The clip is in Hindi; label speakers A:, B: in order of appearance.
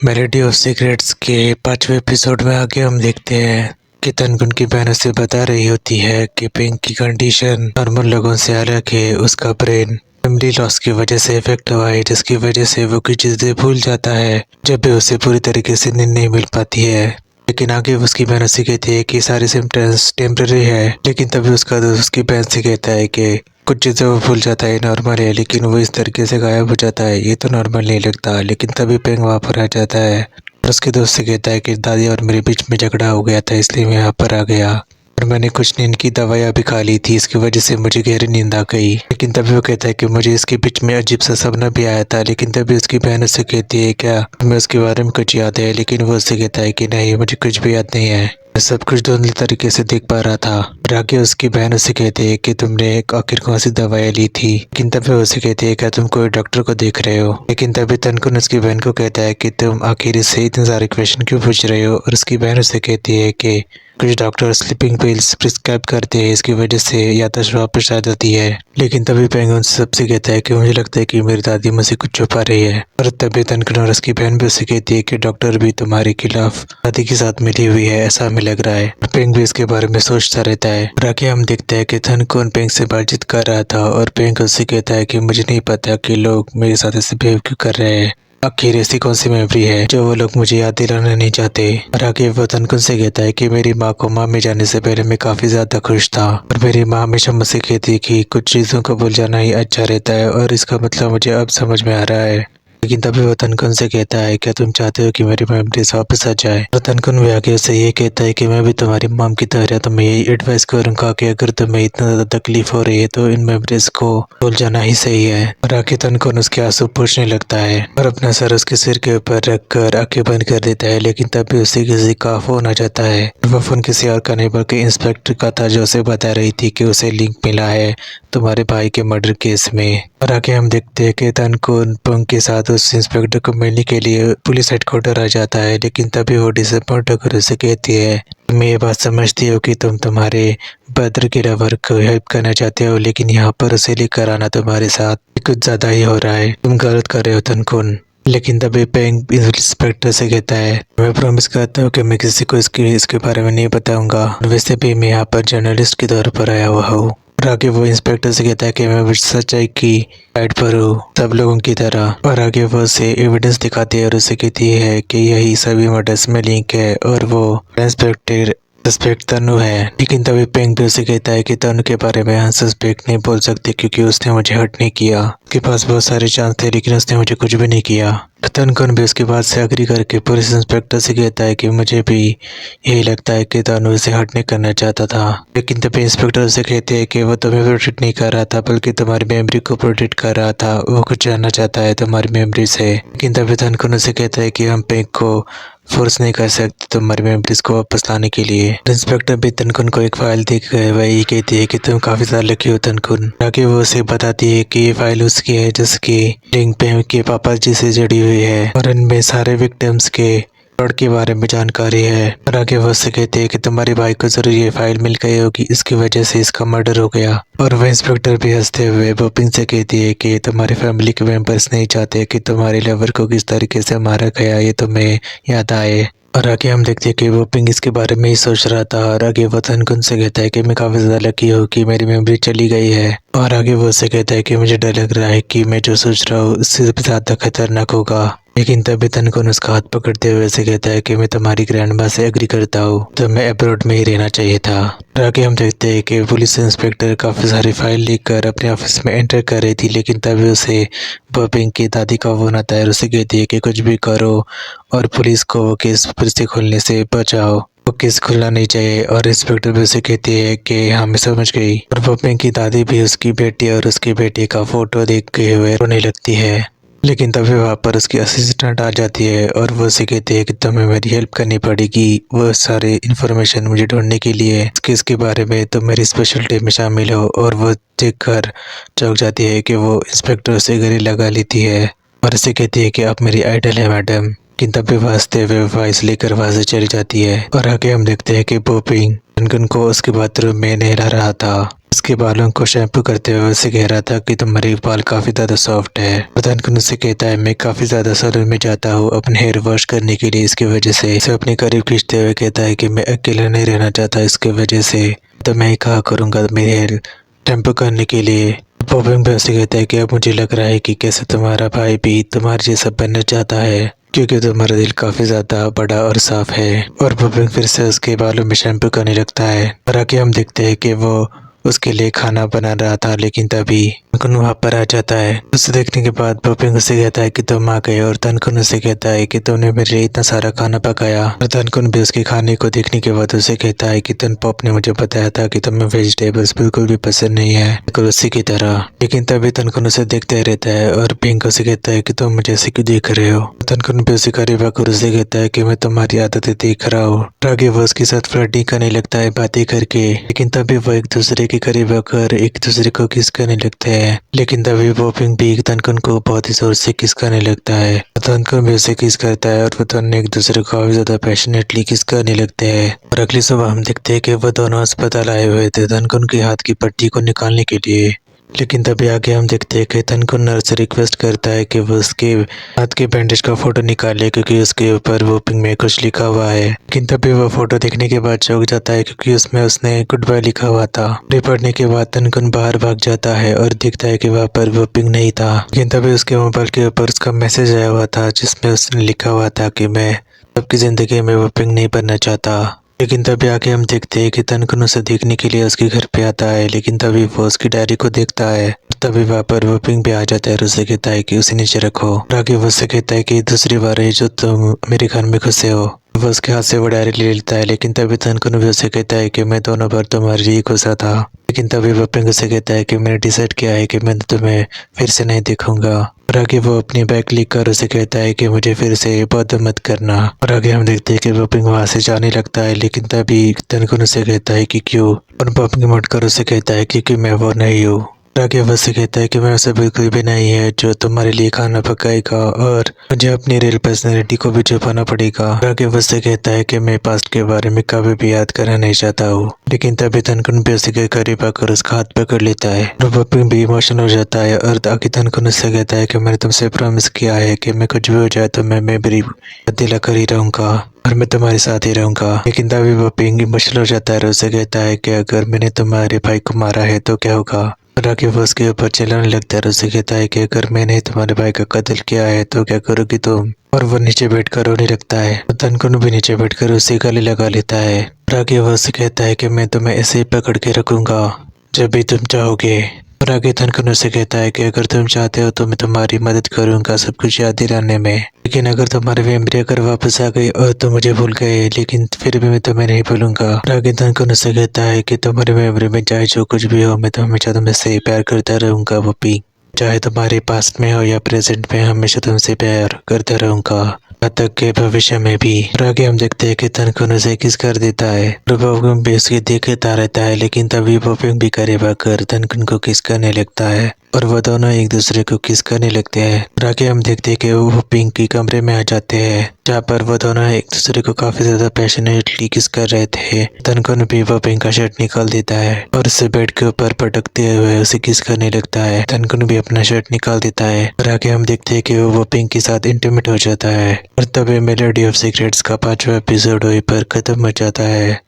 A: मेलोडी ऑफ सीक्रेट्स के 5वें एपिसोड में आगे हम देखते हैं कि तनगुन की बहन उसे बता रही होती है कि पिंक की कंडीशन नॉर्मल लोगों से अलग है। उसका ब्रेन मेमोरी लॉस की वजह से इफेक्ट हुआ है, जिसकी वजह से वो कुछ चीजें भूल जाता है जब भी उसे पूरी तरीके से नींद नहीं मिल पाती है। लेकिन आगे उसकी बहन उसे कहती है कि सारे सिम्टम्स टेम्पररी है। लेकिन तभी उसका दोस्त उसकी बहन से कहता है कि कुछ चीज़ें वो भूल जाता है, नॉर्मल है, लेकिन वो इस तरीके से गायब हो जाता है, ये तो नॉर्मल नहीं लगता। लेकिन तभी पेंग वहाँ पर आ जाता है और उसके दोस्त से कहता है कि दादी और मेरे बीच में झगड़ा हो गया था, इसलिए मैं यहाँ पर आ गया और मैंने कुछ नींद की दवाइयाँ भी खा ली थी, इसकी वजह से मुझे गहरी नींद आ गई। लेकिन तभी वो कहता है कि मुझे इसके बीच में अजीब सा सपना भी आया था। लेकिन तभी उसकी बहन उससे कहती है क्या तुम्हें उसके बारे में कुछ याद है? लेकिन वो उससे कहता है कि नहीं, मुझे कुछ भी याद नहीं है, मैं सब कुछ धुंधले तरीके से देख पा रहा था। और आगे उसकी बहन उसे कहती है कि तुमने आखिर कौन सी दवाई ली थी? लेकिन तभी वो उसे कहती है क्या तुम कोई डॉक्टर को देख रहे हो? लेकिन तभी तनकुन उसकी बहन को कहता है कि तुम आखिर इससे इतने सारे क्वेश्चन क्यों पूछ रहे हो? और उसकी बहन उसे कहती है कि कुछ डॉक्टर स्लीपिंग पिल्स प्रिस्क्राइब करते हैं, इसकी वजह से याददाश्त वापस आ जाती है। लेकिन तभी पेंगुइन सबसे कहता है कि मुझे लगता है कि मेरी दादी मुझसे कुछ छुपा रही है। और तभी तनकुन और उसकी बहन भी उसे कहती है कि डॉक्टर भी तुम्हारे खिलाफ दादी के साथ मिली हुई है, ऐसा हमें लग रहा है। पेंग भी इसके बारे में सोचता रहता है। और आगे हम देखते हैं कि तनकुन पेंग से बातचीत कर रहा था और पेंग उससे कहता है कि मुझे नहीं पता कि लोग मेरे साथ ऐसे बिहेव क्यों कर रहे हैं, आखिर ऐसी कौन सी मेमोरी है जो वो लोग मुझे याद दिलाना नहीं चाहते। और आगे वो तनकुन से कहता है कि मेरी माँ को माँ में जाने से पहले मैं काफी ज्यादा खुश था और मेरी माँ हमेशा मुझसे कहती कि कुछ चीजों को भूल जाना ही अच्छा रहता है, और इसका मतलब मुझे अब समझ में आ रहा है। लेकिन तभी वो तनकुन से कहता है क्या तुम चाहते हो कि मेरी मेमोरीज वापस आ जाए? और तनकुन भी आगे उसे ये कहता है कि मैं भी तुम्हारी मॉम की तरह तुम्हें यही एडवाइस करूंगा कि अगर तुम्हें इतना ज्यादा तकलीफ हो रही है तो इन मेमोरीज को भूल जाना ही सही है। और आगे तनकुन उसके आंसू पोंछने लगता है और अपना सर उसके सिर के ऊपर रख कर आंखें बंद कर देता है। लेकिन तभी उसे किसी का फोन आ जाता है और वह फोन किसी और का नहीं बल्कि इंस्पेक्टर का था, जो उसे बता रही थी कि उसे लिंक मिला है तुम्हारे भाई के मर्डर केस में। और आगे हम देखते हैं कि तनकुन पंग के साथ उस इंस्पेक्टर को मिलने के लिए पुलिस हेडक्वार्टर आ जाता है। लेकिन तभी वो डिसअपॉइंट होकर उसे कहती है मैं ये बात समझती हो कि तुम तुम्हारे ब्रदर के लवर को हेल्प करना चाहते हो, लेकिन यहाँ पर उसे लेकर आना तुम्हारे साथ कुछ ज्यादा ही हो रहा है, तुम गलत कर रहे हो तनकुन। लेकिन तभी पेंग इंस्पेक्टर से कहता है मैं प्रॉमिस करता हूँ कि मैं किसी को इसके बारे में नहीं बताऊंगा, वैसे भी मैं यहाँ पर जर्नलिस्ट के तौर पर आया हुआ हूँ। और आगे वो इंस्पेक्टर से कहता है कि मैं सच्चाई की साइड पर हूँ सब लोगों की तरह। और आगे वो उसे एविडेंस दिखाती है और उसे कहती है कि यही सभी मर्डर्स में लिंक है और वो इंस्पेक्टर सस्पेक्ट तनु है। लेकिन तभी पेंग भी उसे कहता है कि तनु के बारे में हम सस्पेक्ट नहीं बोल सकते क्योंकि उसने मुझे हर्ट नहीं किया, उसके पास बहुत सारे चांस थे लेकिन उसने मुझे कुछ भी नहीं किया। तनकुन भी उसके बाद से अग्री करके पुलिस इंस्पेक्टर से कहता है कि मुझे भी यही लगता है कि तनु इसे हर्ट नहीं करना चाहता था। लेकिन तभी इंस्पेक्टर से कहते हैं कि वो तुम्हें प्रोटेक्ट नहीं कर रहा था बल्कि तुम्हारी मेमोरी को प्रोटेक्ट कर रहा था, वो कुछ जानना चाहता है तुम्हारी मेमोरी से। लेकिन तभी तनकुन से कहता है कि हम पेंग को फोर्स नहीं कर सकते तुम्हारी मेमोरीज को वापस लाने के लिए। इंस्पेक्टर भी तनकुन को एक फाइल देख कर वही कहती है कि तुम काफी ज्यादा लकी हो तनकुन। आगे वो उसे बताती है कि ये फाइल उसकी है जिसकी लिंक पेंग के पापा जी से जुड़ी हुई है और इनमें सारे विक्टिम्स के फ्रॉड के बारे में जानकारी है। और आगे वो उससे कहते हैं कि तुम्हारे भाई को जरूर ये फाइल मिल गई होगी, इसकी वजह से इसका मर्डर हो गया। और वह इंस्पेक्टर भी हंसते हुए बोपिंग से कहती है कि तुम्हारे फैमिली के मेंबर्स नहीं चाहते कि तुम्हारे लवर को किस तरीके से मारा गया ये तुम्हें याद आए। और आगे हम देखते हैं कि वो पिंग इसके बारे में ही सोच रहा था। और आगे वो तनकुन से कहता है कि मैं काफी ज्यादा लकी हूँ कि मेरी मेमोरी चली गई है। और आगे वो उससे कहता है कि मुझे डर लग रहा है कि मैं जो सोच रहा हूँ उससे ज्यादा खतरनाक होगा। लेकिन तभी तनकुन उसका हाथ पकड़ते हुए से कहता है कि मैं तुम्हारी ग्रैंड माँ से एग्री करता हूँ, तो मैं अब्रॉड में ही रहना चाहिए था। और आगे हम देखते हैं कि पुलिस इंस्पेक्टर काफी सारी फाइल लेकर अपने ऑफिस में एंटर कर रही थी। लेकिन तभी उसे पिंक की दादी का फोन आता है और उसे कहती है कि कुछ भी करो और पुलिस को वो केस फिर से खोलने से बचाओ, वो केस खुलना नहीं चाहिए। और इंस्पेक्टर भी उसे कहती है कि हाँ मैं समझ गई। और पपिंग की दादी भी उसकी बेटी और उसके बेटे का फोटो देखते हुए रोने लगती है। लेकिन तभी वहाँ पर उसकी असिस्टेंट आ जाती है और वो उसे कहती है कि तुम्हें मेरी हेल्प करनी पड़ेगी वो सारे इन्फॉर्मेशन मुझे ढूंढने के लिए, इस केस के बारे में तुम मेरी स्पेशल टीम में शामिल हो। और वो देखकर चौंक जाती है कि वो इंस्पेक्टर से गले लगा लेती है और उसे कहती है कि आप मेरी आइडल है मैडम। लेकिन तभी वो हंसते हुए फाइल्स लेकर वहां से चली जाती है। और आगे हम देखते हैं कि बोपिंग तनकुन को उसके बाथरूम में नहला रहा था। उसके बालों को शैम्पू करते हुए उसे कह रहा था कि तुम्हारे बाल काफी ज्यादा सॉफ्ट है। तनकुन उसे कहता है मैं काफी ज्यादा सैलून में जाता हूँ अपने हेयर वॉश करने के लिए, इसकी वजह से उसे अपने करीब खींचते हुए कहता है कि मैं अकेला नहीं रहना चाहता, इसकी वजह से तो मैं ही कहा करूंगा मेरे हेयर शैम्पू करने के लिए। पॉपिंग भी उसे कहता है कि अब मुझे लग रहा है कि कैसे तुम्हारा भाई भी तुम्हारे जैसा बनना चाहता है, क्योंकि तुम्हारा दिल काफी ज्यादा बड़ा और साफ है। और पॉपिंग फिर से उसके बालों में शैम्पू करने लगता है और आगे हम देखते हैं कि वो उसके लिए खाना बना रहा था, लेकिन तभी तनकुन वहाँ पर आ जाता है। उसे देखने के बाद पॉपिंग उसे कहता है कि तुम आ गए, और तनकुन उसे कहता है कि तुमने मेरे लिए इतना सारा खाना पकाया। और तनकुन भी उसके खाने को देखने के बाद उसे कहता है कि तुम पॉप ने मुझे बताया था कि तुम्हें वेजिटेबल्स बिल्कुल भी पसंद नहीं है, बिल्कुल उसी की तरह। लेकिन तभी तनकुन उसे देखते रहता है और पिंक उसे कहता है कि तुम मुझे ऐसे क्यों देख रहे हो। तनकुन भी उसे करीब आकर उसे कहता है कि मैं तुम्हारी आदतें देख रहा हूँ। आगे वो उसके साथ फ्लर्टिंग करने लगता है बातें करके, लेकिन तभी वो एक दूसरे के करीब आकर एक दूसरे को किस करने लगते हैं। लेकिन तभी पॉपिंग भी तनकुन को बहुत ही जोर से किस करने लगता है। तनकुन भी उसे किस करता है और वो दोनों एक दूसरे को काफी ज्यादा पैशनेटली किस करने लगते हैं। और अगली सुबह हम देखते हैं कि वो दोनों अस्पताल आए हुए थे तनकुन के हाथ की पट्टी को निकालने के लिए। लेकिन तभी आगे हम देखते हैं कि तनकुन नर्स से रिक्वेस्ट करता है कि वो उसके हाथ के बैंडेज का फोटो निकाले, क्योंकि उसके ऊपर वोपिंग में कुछ लिखा हुआ है। लेकिन तभी वो फोटो देखने के बाद चौंक जाता है, क्योंकि उसमें उसने गुड बाय लिखा हुआ था। ये पढ़ने के बाद तनकुन बाहर भाग जाता है और देखता है कि वहाँ पर वोपिंग नहीं था। लेकिन तभी उसके मोबाइल के ऊपर उसका मैसेज आया हुआ था, जिसमें उसने लिखा हुआ था कि मैं सबकी जिंदगी में वोपिंग नहीं बनना चाहता। लेकिन तभी आगे हम देखते हैं कि तनकुन उसे देखने के लिए उसके घर पे आता है, लेकिन तभी वो उसकी डायरी को देखता है। तभी वहाँ पर वोपिंग भी आ जाता है और उसे कहता है कि उसे नीचे रखो। और आगे वो उसे कहता है कि दूसरी बार है जो तुम मेरे घर में घुसे हो। वो उसके हाथ से वो डायरी ले लेता है, लेकिन तभी तनकुन भी उसे कहता है कि मैं दोनों बार तुम्हारे लिए घुसा था। लेकिन तभी वोपिंग उसे कहता है कि मैंने डिसाइड किया है कि मैं तुम्हें फिर से नहीं देखूंगा। और आगे वो अपनी बैग लिख कर उसे कहता है कि मुझे फिर से बॉदर मत करना। और आगे हम देखते हैं कि वोपिंग वहां से जाने लगता है, लेकिन तभी तनकुन उसे कहता है कि क्यों। और वोपिंग मोड़ कर उसे कहता है कि मैं वो नहीं हूँ। आगे वो से कहता है कि मैं उसे बिल्कुल भी नहीं है जो तुम्हारे लिए खाना पकाएगा, और मुझे अपनी रियल पर्सनैलिटी को भी छुपाना पड़ेगा। आगे वो से कहता है कि मैं पास्ट के बारे में कभी भी याद करना नहीं चाहता हूँ। लेकिन तभी तनकुन भी उसे के करीब आकर उसका हाथ पकड़ लेता है और वोपिंग भी इमोशनल हो जाता है। और आगे तनकुन उससे कहता है कि मैंने तुमसे प्रॉमिस किया है कि मैं कुछ भी हो जाए तो मैं मेरी दिला कर ही रहूंगा और मैं तुम्हारे साथ ही रहूंगा। लेकिन तभी वोपिंग इमोशनल हो जाता है और उसे कहता है कि अगर मैंने तुम्हारे भाई को मारा है तो क्या होगा। और आगे वो उसके ऊपर चिल्लाने लगता है और उसे कहता है कि अगर मैंने तुम्हारे भाई का कत्ल किया है तो क्या करोगी तुम। और वो नीचे बैठकर रोने लगता है। तनकुन भी नीचे बैठकर उसे गले लगा लेता है। और आगे वो उसे कहता है कि मैं तुम्हें ऐसे ही पकड़ के रखूंगा जब भी तुम चाहोगे। और आगे तनकुन उसे कहता है कि अगर तुम चाहते हो तो मैं तुम्हारी मदद करूंगा सब कुछ याद दिलाने में, लेकिन अगर तुम्हारी मेमोरी अगर वापस आ गई और तुम मुझे भूल गए, लेकिन फिर भी मैं तुम्हें नहीं भूलूंगा। और आगे तनकुन उसे कहता है कि तुम्हारी मेमोरी में चाहे जो कुछ भी हो मैं हमेशा तुमसे प्यार करता रहूंगा वोपिंग, चाहे तुम्हारे पास्ट में हो या प्रेजेंट में, हमेशा तुमसे प्यार करता रहूंगा यहाँ तक के भविष्य में भी। और आगे हम देखते हैं कि तनकुन उसे किस कर देता है और वोपिंग भी उसकी देखता रहता है, लेकिन तभी वोपिंग भी करीब आकर तनकुन को किस करने लगता है और वो दोनों एक दूसरे को किस करने लगते हैं। और आगे हम देखते हैं कि वो वोपिंग के कमरे में आ जाते हैं, जहाँ पर वो दोनों एक दूसरे को काफी ज्यादा पैशनेटली किस कर रहे थे। तनकुन भी वोपिंग का शर्ट निकाल देता है और उसे बेड के ऊपर पटकते हुए उसे किस करने लगता है। तनकुन भी अपना शर्ट निकाल देता है और आगे हम देखते हैं कि वो वोपिंग के साथ इंटीमेट हो जाता है। और तभी मेलोडी ऑफ सीक्रेट्स का 5वां एपिसोड वहीं पर खत्म हो जाता है।